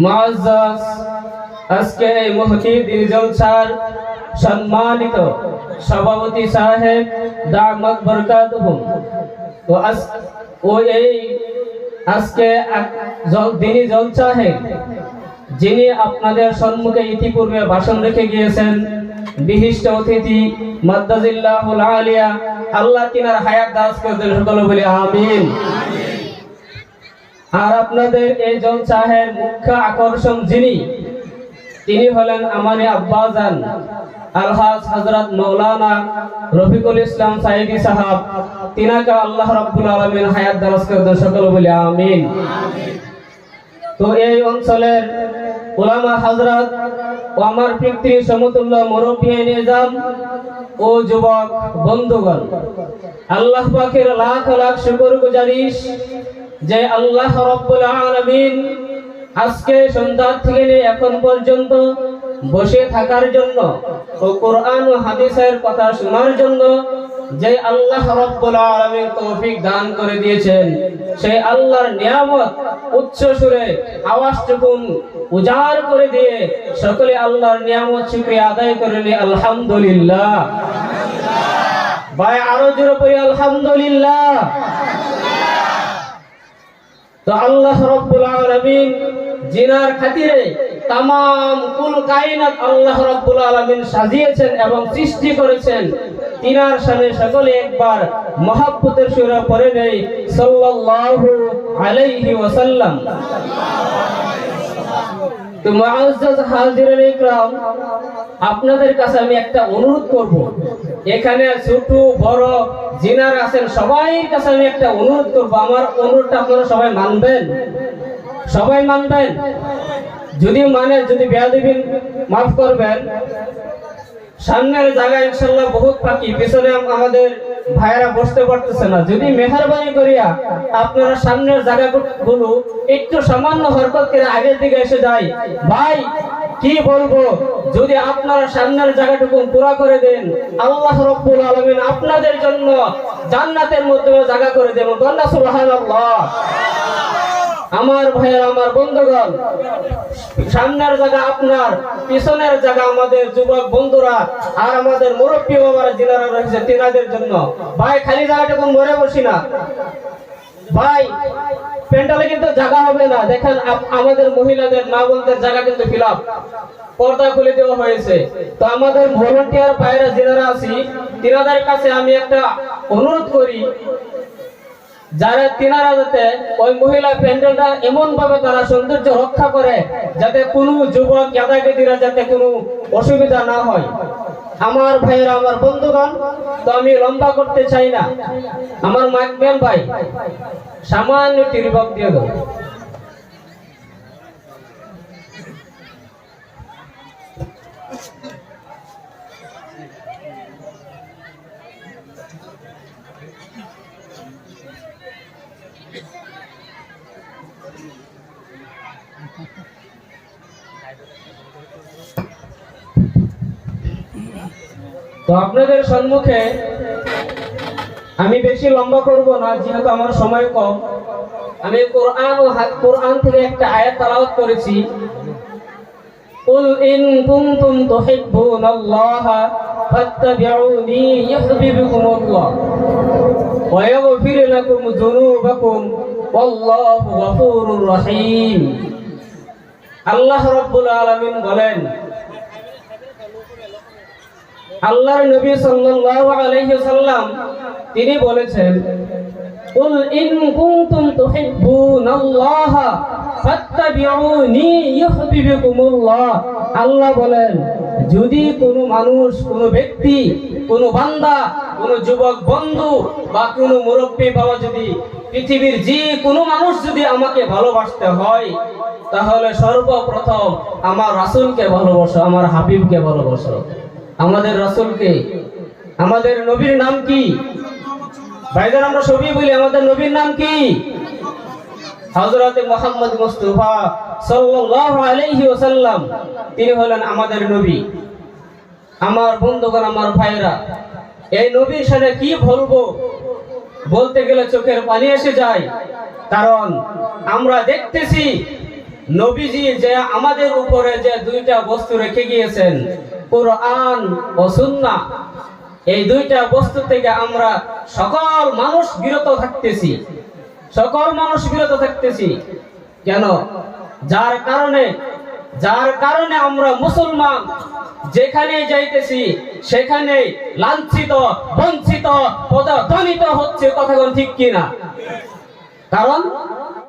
মুআজ্জাজ আজকে এই মুহতির জলসার সম্মানিত সভাপতি সাহেব দামাত বরকাতুহুম আজকে দিনী জলসাহে যিনি আপনাদের সম্মুখে ইতিপূর্বে ভাষণ রেখে গিয়েছেন বিশিষ্ট অতিথি মাদ্দাজিল্লাহুল আলিয়া, আল্লাহ তিনার হায়াত দারাজ করুন, সকলে বলি আমিন। আর আপনাদের এই জলসাহের মুখ্য আকর্ষণ তিনি হলেন আমারে আব্বাজান আলহাজ হযরত মাওলানা রফিকুল ইসলাম সাইদি সাহেব। তিনাকে আল্লাহ রাব্বুল আলামিন হায়াত দারাজ করুন, সকলে বলি আমিন। তো এই অঞ্চলের উলামা হযরত ও আমার পিতৃ সমতুল্য মুরব্বী নিজাম ও যুবক বন্ধুগণ, আল্লাহ পাকের লাখ লাখ শুকরগুজারিশ যে আল্লাহ রাব্বুল আলামিন আজকে সন্ধ্যা থেকে নিয়ে এখন পর্যন্ত বসে থাকার জন্য ও কোরআন ও হাদিসের কথা শোনার জন্য যে আল্লাহ রাব্বুল আলামিন তৌফিক দান করে দিয়েছেন, সেই আল্লাহর নিয়ামত উচ্চ সুরে আওয়াজটুকু উজাড় করে দিয়ে সকলে আল্লাহর নিয়ামত শুকরিয়া আদায় করে নি আলহামদুলিল্লাহ। ভাই আরো জোরে পড়ি আলহামদুলিল্লাহ। তো আল্লাহ রাব্বুল আলামিন জিনার খাতিরে তাম কুল কায়নাত আল্লাহ রাব্বুল আলামিন সাজিয়েছেন এবং সৃষ্টি করেছেন, তিনার শানে সকলে একবার মহব্বতের সুরে পড়ে নেই সাল্লাল্লাহু আলাইহি ওয়াসাল্লাম। তো মুআজ্জাজ হাজিরিন ইকরাম, আপনাদের কাছে আমি একটা অনুরোধ করব, এখানে ছোট বড় জিনার আছেন সবাইর কাছে আমি একটা অনুরোধ করব, আমার অনুরোধটা আপনারা সবাই মানবেন? সবাই মানবেন? যদি বেয়াদবি মাফ করবেন। সামনের জায়গা ইনশাআল্লাহ বহুত ফাঁকি, পিছনে আমাদের ভাইরা বসতে পারতেছে না। যদি মেহেরবানি করিয়া আপনারা সামনের জায়গাগুলো একটু সামান্য হরকত করে আগের দিকে এসে যায়। ভাই কি বলবো, যদি আপনারা সামনের জায়গাটুকু পুরা করে দেন, আল্লাহ রাব্বুল আলামিন আপনাদের জন্য জান্নাতের মধ্যে জায়গা করে দেন। বলেন সুবহানাল্লাহ। আমার ভাইয়ের, আমার বন্ধুগণ, সামনের জায়গা আপনার, পিছনের জায়গা আমাদের যুবক বন্ধুরা আর আমাদের মুরব্বী বাবারা যিনারা রয়েছে তিনাদের জন্য। ভাই খালি জায়গাটুকু মরে বসি না ভাই, প্যান্ডেলে কিন্তু জায়গা হবে না। দেখেন আমাদের মহিলাদের মা বোনদের জায়গা কিন্তু ফিলাপ, পর্দা খুলে দেওয়া হয়েছে। তো আমাদের ভলান্টিয়ার ভাইরা যিনারা আছি তিনাদের কাছে আমি একটা অনুরোধ করি, যারা তিনারা যাতে ওই মহিলা প্যান্ডেলটা এমন ভাবে তারা সৌন্দর্য রক্ষা করে যাতে কোনো যুবক গাদাগাদিরা যাতে কোনো অসুবিধা না হয়। আমার ভাইয়েরা, আমার বন্ধুগণ, তো আমি লম্বা করতে চাই না। আমার মাইকম্যান ভাই সামান্য টিরিবক দিয়ে দাও। তো আপনাদের সম্মুখে আমি বেশি লম্বা করব না, যেহেতু আমার সময় কম। আমি কোরআন থেকে একটা আয়াত তেলাওয়াত করেছি, কুল ইন কুনতুম তুহিব্বুনাল্লাহা ফাত্তাবিউনি ইউহিব্বুকুমুল্লাহ ওয়া ইয়াগফির লাকুম যুনুবাকুম ওয়াল্লাহু গফুরুর রহিম। আল্লাহ রাব্বুল আলামিন বলেন, আল্লাহর নবী সাল্লাল্লাহু আলাইহি ওয়াসাল্লাম তিনি বলেছেন, কুল ইন কুনতুম তুহিব্বুনাল্লাহা ফাত্তাবিউনি ইউহিব্বুকুমুল্লাহ। আল্লাহ বলেন, যদি কোনো মানুষ, কোনো ব্যক্তি, কোনো বান্দা, কোনো যুবক বন্ধু বা কোনো মুরব্বী বাবা, যদি পৃথিবীর যে কোনো মানুষ যদি আমাকে ভালোবাসতে হয়, তাহলে সর্বপ্রথম আমার রাসূলকে ভালোবাসো, আমার হাবিবকে ভালোবাসো। আমাদের রাসূলকে, আমাদের নবীর নাম কি ভাইজান? আমরা সবই বলি আমাদের নবীর নাম কি? হযরত মুহাম্মদ মুস্তাফা সাল্লাল্লাহু আলাইহি ওয়াসাল্লাম, তিনি হলেন আমাদের নবী। আমার বন্ধুগণ, আমার ভাইরা, এই নবীর সাথে কি বলবো, বলতে গেলে চোখের পানি এসে যায়। কারণ আমরা দেখতেছি নবীজি যে আমাদের উপরে যে দুইটা বস্তু রেখে গিয়েছেন, কোরআন ও সুন্নাহ, এই দুইটা বস্তু থেকে আমরা সকল মানুষ বিরত থাকতেছি। সকল মানুষ বিরত থাকতেছি কেন? যার কারণে আমরা মুসলমান যেখানে যাইতেছি সেখানে লাঞ্ছিত, বঞ্চিত, পদদলিত হচ্ছে। কথা কোন ঠিক কিনা? কারণ